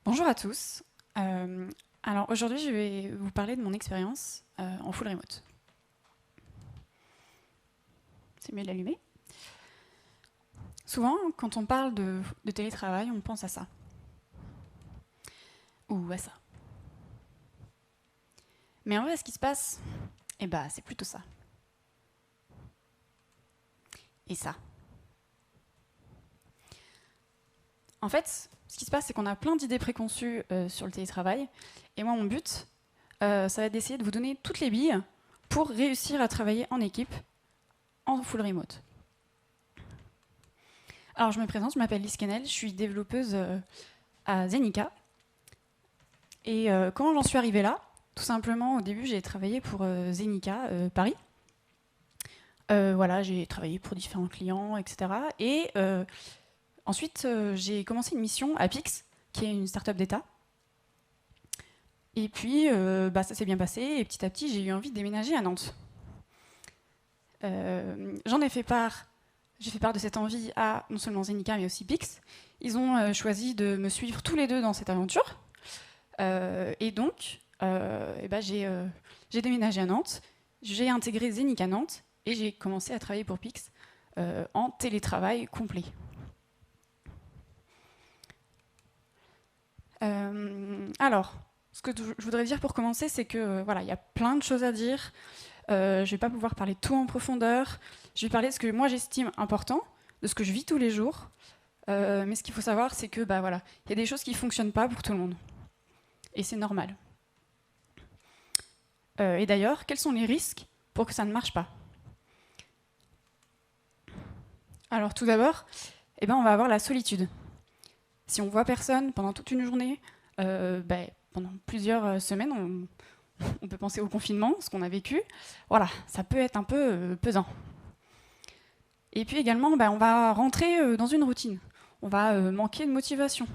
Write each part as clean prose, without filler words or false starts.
Bonjour à tous. Alors aujourd'hui, je vais vous parler de mon expérience en full remote. C'est mieux de l'allumer. Souvent, quand on parle de télétravail, on pense à ça. Ou à ça. Mais en vrai, ce qui se passe, c'est plutôt ça. Et ça. En fait, ce qui se passe, c'est qu'on a plein d'idées préconçues sur le télétravail. Et moi, mon but, ça va être d'essayer de vous donner toutes les billes pour réussir à travailler en équipe en full remote. Alors, je me présente, je m'appelle Lise Kennel, je suis développeuse à Zenica. Et comment j'en suis arrivée là? Tout simplement, au début, j'ai travaillé pour Zenica Paris. Voilà, j'ai travaillé pour différents clients, etc. Et ensuite, j'ai commencé une mission à Pix, qui est une start-up d'État. Et puis, ça s'est bien passé, et petit à petit, j'ai eu envie de déménager à Nantes. J'en ai fait part, j'ai fait part de cette envie à non seulement Zenica, mais aussi Pix. Ils ont choisi de me suivre tous les deux dans cette aventure. Et donc, j'ai déménagé à Nantes, j'ai intégré Zenica Nantes, et j'ai commencé à travailler pour Pix en télétravail complet. Alors, ce que je voudrais dire pour commencer, c'est que voilà, il y a plein de choses à dire. Je ne vais pas pouvoir parler tout en profondeur. Je vais parler de ce que moi j'estime important, de ce que je vis tous les jours. Mais ce qu'il faut savoir, c'est que voilà, il y a des choses qui ne fonctionnent pas pour tout le monde. Et c'est normal. Et d'ailleurs, quels sont les risques pour que ça ne marche pas? Alors tout d'abord, on va avoir la solitude. Si on voit personne pendant toute une journée, pendant plusieurs semaines, on peut penser au confinement, ce qu'on a vécu. Voilà, ça peut être un peu pesant. Et puis également, on va rentrer dans une routine. On va manquer de motivation.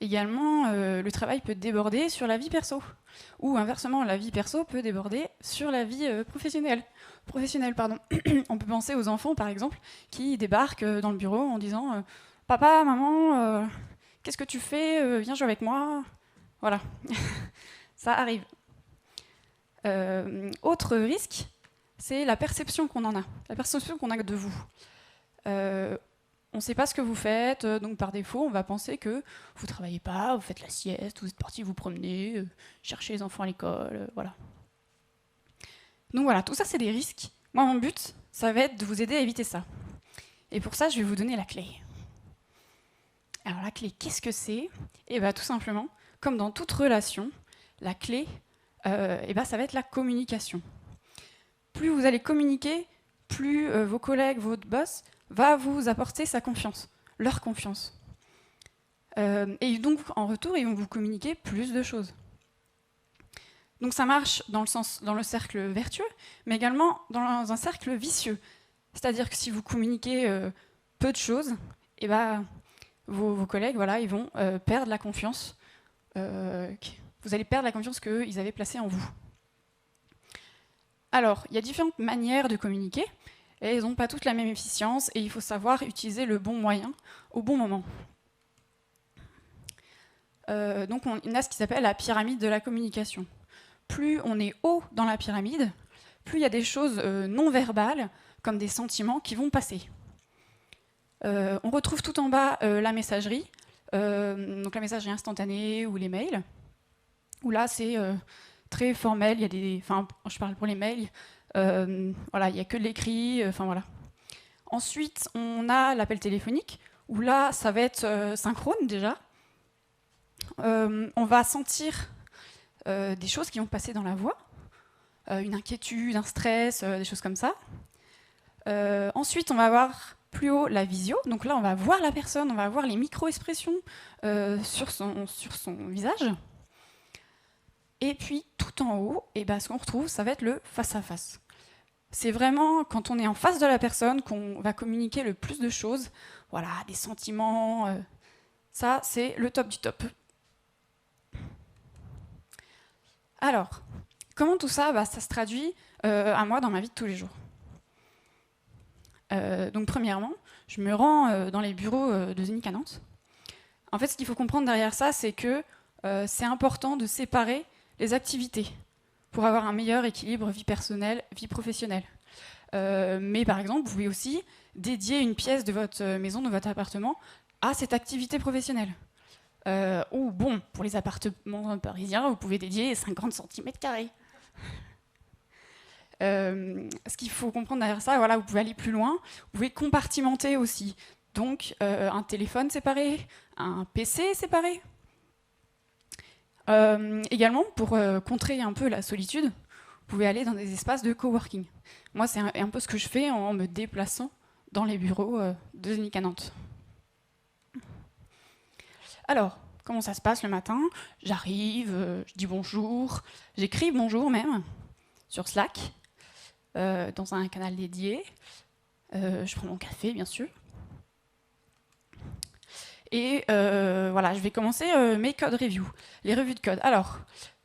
Également, le travail peut déborder sur la vie perso. Ou inversement, la vie perso peut déborder sur la vie professionnelle. On peut penser aux enfants, par exemple, qui débarquent dans le bureau en disant Papa, maman, qu'est-ce que tu fais? Viens jouer avec moi. Voilà, ça arrive. Autre risque, c'est la perception qu'on en a, la perception qu'on a de vous. On ne sait pas ce que vous faites, donc par défaut, on va penser que vous ne travaillez pas, vous faites la sieste, vous êtes parti vous promener, chercher les enfants à l'école, voilà. Donc voilà, tout ça, c'est des risques. Moi, mon but, ça va être de vous aider à éviter ça. Et pour ça, je vais vous donner la clé. Alors la clé, qu'est-ce que c'est? Tout simplement, comme dans toute relation, la clé, ça va être la communication. Plus vous allez communiquer, plus vos collègues, votre boss, va vous apporter sa confiance, leur confiance. Et donc, en retour, ils vont vous communiquer plus de choses. Donc ça marche dans le cercle vertueux, mais également dans un cercle vicieux. C'est-à-dire que si vous communiquez peu de choses, vos collègues, voilà, ils vont perdre la confiance. Vous allez perdre la confiance qu'ils avaient placée en vous. Alors, il y a différentes manières de communiquer, et elles n'ont pas toutes la même efficience, et il faut savoir utiliser le bon moyen au bon moment. Donc on a ce qui s'appelle la pyramide de la communication. Plus on est haut dans la pyramide, plus il y a des choses non verbales, comme des sentiments qui vont passer. On retrouve tout en bas la messagerie, donc la messagerie instantanée ou les mails, où là c'est très formel, je parle pour les mails, voilà, il n'y a que de l'écrit, voilà. Ensuite, on a l'appel téléphonique, où là, ça va être synchrone déjà. On va sentir des choses qui vont passer dans la voix, une inquiétude, un stress, des choses comme ça. Ensuite, on va avoir plus haut la visio, donc là, on va voir la personne, on va voir les micro-expressions sur son visage. Et puis, tout en haut, ce qu'on retrouve, ça va être le face-à-face. C'est vraiment quand on est en face de la personne qu'on va communiquer le plus de choses. Voilà, des sentiments. Ça, c'est le top du top. Alors, comment tout ça, ça se traduit à moi dans ma vie de tous les jours? Donc, premièrement, je me rends dans les bureaux de Zenica Nantes. En fait, ce qu'il faut comprendre derrière ça, c'est que c'est important de séparer les activités pour avoir un meilleur équilibre vie personnelle, vie professionnelle. Mais par exemple, vous pouvez aussi dédier une pièce de votre maison, de votre appartement, à cette activité professionnelle. Ou bon, pour les appartements parisiens, vous pouvez dédier 50 cm². Ce qu'il faut comprendre derrière ça, voilà, vous pouvez aller plus loin, vous pouvez compartimenter aussi. Donc un téléphone séparé, un PC séparé. Également, pour contrer un peu la solitude, vous pouvez aller dans des espaces de coworking. Moi, c'est un peu ce que je fais en me déplaçant dans les bureaux de Zenic à Nantes. Alors, comment ça se passe le matin? J'arrive, je dis bonjour, j'écris bonjour même, sur Slack, dans un canal dédié. Je prends mon café, bien sûr. Et voilà, je vais commencer mes code reviews, les revues de code. Alors,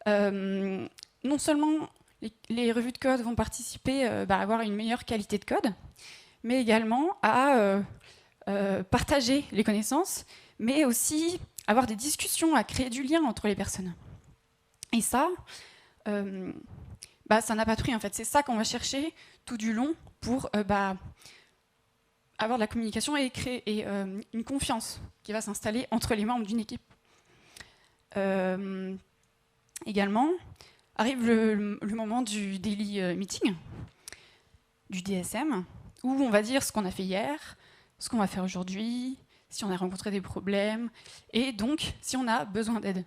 non seulement les revues de code vont participer à avoir une meilleure qualité de code, mais également à partager les connaissances, mais aussi avoir des discussions, à créer du lien entre les personnes. Et ça, ça n'a pas de prix en fait. C'est ça qu'on va chercher tout du long pour avoir de la communication et créer une confiance qui va s'installer entre les membres d'une équipe. Également, arrive le moment du daily meeting, du DSM, où on va dire ce qu'on a fait hier, ce qu'on va faire aujourd'hui, si on a rencontré des problèmes, et donc si on a besoin d'aide.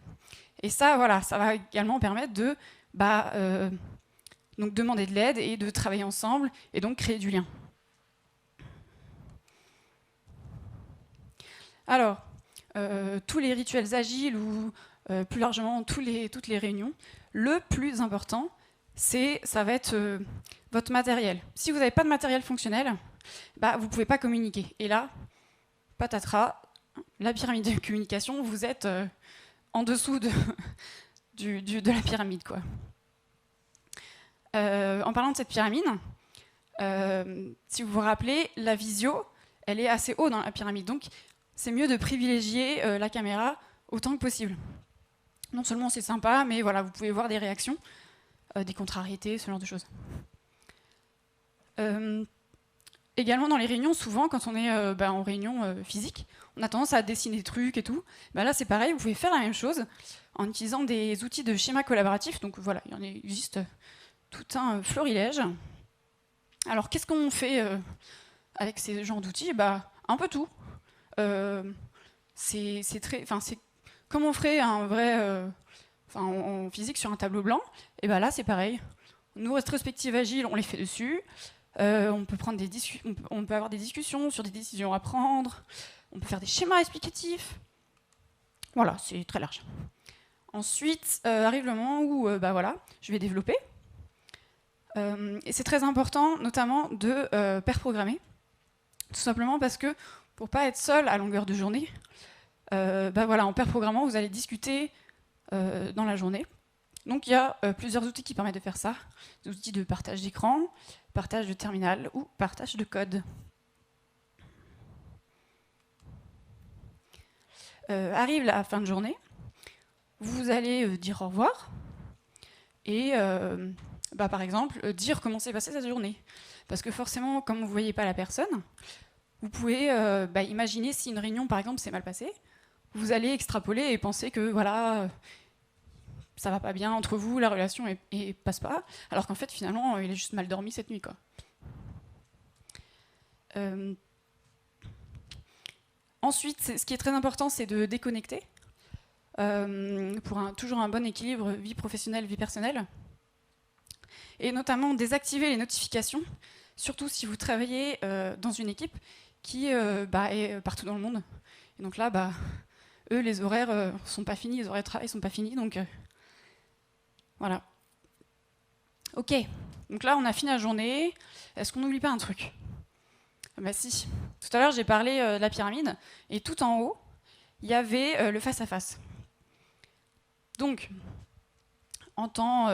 Et ça, voilà, ça va également permettre de donc demander de l'aide et de travailler ensemble, et donc créer du lien. Alors, tous les rituels agiles ou plus largement toutes les réunions, le plus important, ça va être votre matériel. Si vous n'avez pas de matériel fonctionnel, vous ne pouvez pas communiquer. Et là, patatras, la pyramide de communication, vous êtes en dessous de la pyramide, quoi. En parlant de cette pyramide, si vous vous rappelez, la visio, elle est assez haut dans la pyramide. Donc, c'est mieux de privilégier la caméra autant que possible. Non seulement c'est sympa, mais voilà, vous pouvez voir des réactions, des contrariétés, ce genre de choses. Également dans les réunions, souvent quand on est en réunion physique, on a tendance à dessiner des trucs et tout. Là c'est pareil, vous pouvez faire la même chose en utilisant des outils de schéma collaboratif. Donc voilà, il y en existe tout un florilège. Alors qu'est-ce qu'on fait avec ces genres d'outils? Un peu tout. C'est comme on ferait un vrai en physique sur un tableau blanc. Et là c'est pareil. Nos rétrospectives agiles, on les fait dessus. On peut avoir des discussions sur des décisions à prendre. On peut faire des schémas explicatifs. Voilà, c'est très large. Ensuite arrive le moment où je vais développer. Et c'est très important, notamment de pair programmer. Tout simplement parce que pour pas être seul à longueur de journée, en pair programmant, vous allez discuter dans la journée. Donc il y a plusieurs outils qui permettent de faire ça. Des outils de partage d'écran, partage de terminal ou partage de code. Arrive la fin de journée, vous allez dire au revoir et par exemple dire comment s'est passée cette journée. Parce que forcément, comme vous ne voyez pas la personne, vous pouvez imaginer si une réunion par exemple s'est mal passée, vous allez extrapoler et penser que voilà, ça va pas bien entre vous, la relation ne passe pas, alors qu'en fait finalement il a juste mal dormi cette nuit, quoi. Ensuite, ce qui est très important, c'est de déconnecter pour toujours un bon équilibre vie professionnelle, vie personnelle. Et notamment désactiver les notifications, surtout si vous travaillez dans une équipe qui est partout dans le monde. Et donc là, eux, les horaires sont pas finis, les horaires de travail sont pas finis, donc voilà. Ok, donc là, on a fini la journée. Est-ce qu'on n'oublie pas un truc? Si. Tout à l'heure, j'ai parlé de la pyramide, et tout en haut, il y avait le face-à-face. Donc, en temps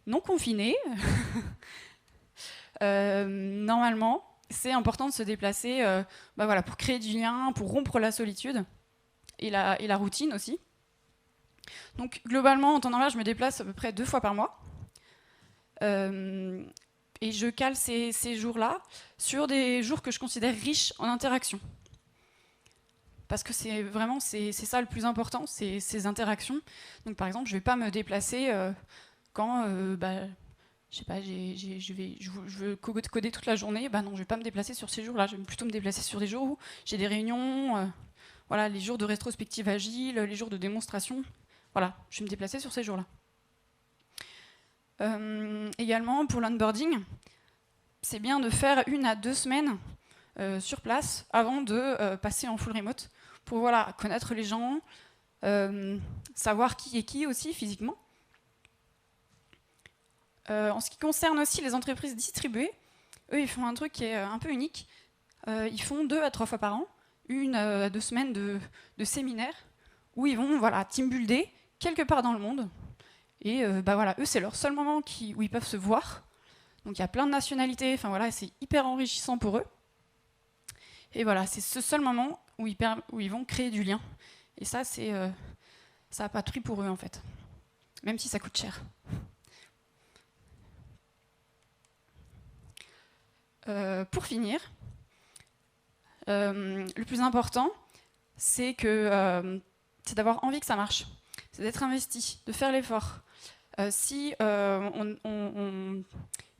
non confiné, normalement, c'est important de se déplacer pour créer du lien, pour rompre la solitude. et la routine aussi. Donc globalement, en temps normal, je me déplace à peu près 2 fois par mois. Et je cale ces jours-là sur des jours que je considère riches en interactions. Parce que c'est vraiment ça le plus important, c'est ces interactions. Donc par exemple, je ne vais pas me déplacer quand je sais pas, je veux coder toute la journée. Non, je ne vais pas me déplacer sur ces jours-là. Je vais plutôt me déplacer sur des jours où j'ai des réunions, voilà, les jours de rétrospective agile, les jours de démonstration. Voilà, je vais me déplacer sur ces jours-là. Également, pour l'onboarding, c'est bien de faire 1 à 2 semaines sur place avant de passer en full remote pour voilà, connaître les gens, savoir qui est qui aussi physiquement. En ce qui concerne aussi les entreprises distribuées, eux, ils font un truc qui est un peu unique. Ils font 2 à 3 fois par an, 1 à 2 semaines de séminaires où ils vont voilà, team builder quelque part dans le monde. Et voilà, eux, c'est leur seul moment où ils peuvent se voir. Donc il y a plein de nationalités, enfin voilà, c'est hyper enrichissant pour eux. Et voilà, c'est ce seul moment où ils vont créer du lien. Et ça, ça n'a pas de prix pour eux, en fait. Même si ça coûte cher. Pour finir, le plus important, c'est d'avoir envie que ça marche. C'est d'être investi, de faire l'effort. Si il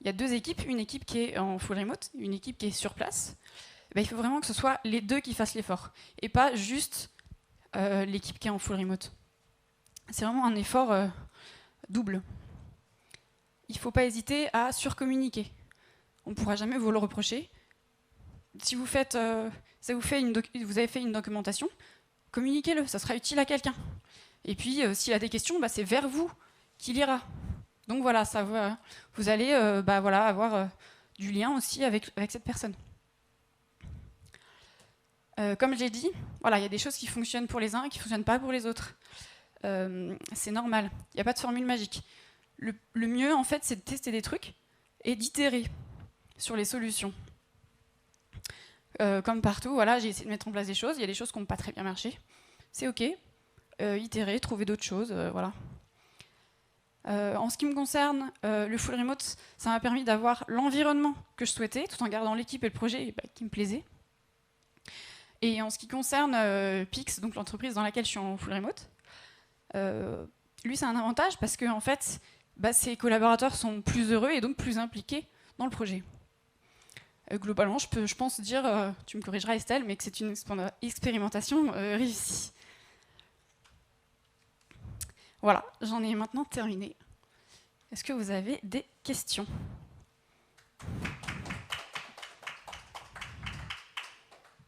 y a 2 équipes, une équipe qui est en full remote, une équipe qui est sur place, il faut vraiment que ce soit les 2 qui fassent l'effort, et pas juste l'équipe qui est en full remote. C'est vraiment un effort double. Il ne faut pas hésiter à surcommuniquer. On ne pourra jamais vous le reprocher. Si vous avez fait une documentation, communiquez-le, ça sera utile à quelqu'un. Et puis, s'il a des questions, c'est vers vous qu'il ira. Donc voilà, vous allez avoir du lien aussi avec cette personne. Comme j'ai dit, voilà, il y a des choses qui fonctionnent pour les uns et qui ne fonctionnent pas pour les autres. C'est normal, il n'y a pas de formule magique. Le mieux, en fait, c'est de tester des trucs et d'itérer sur les solutions. Comme partout, voilà, j'ai essayé de mettre en place des choses. Il y a des choses qui n'ont pas très bien marché. C'est OK. Itérer, trouver d'autres choses, voilà. En ce qui me concerne, le full remote, ça m'a permis d'avoir l'environnement que je souhaitais, tout en gardant l'équipe et le projet qui me plaisait. Et en ce qui concerne Pix, donc l'entreprise dans laquelle je suis en full remote, lui, c'est un avantage parce que en fait, ses collaborateurs sont plus heureux et donc plus impliqués dans le projet. Globalement, je pense dire, tu me corrigeras Estelle, mais que c'est une expérimentation réussie. Voilà, j'en ai maintenant terminé. Est-ce que vous avez des questions ?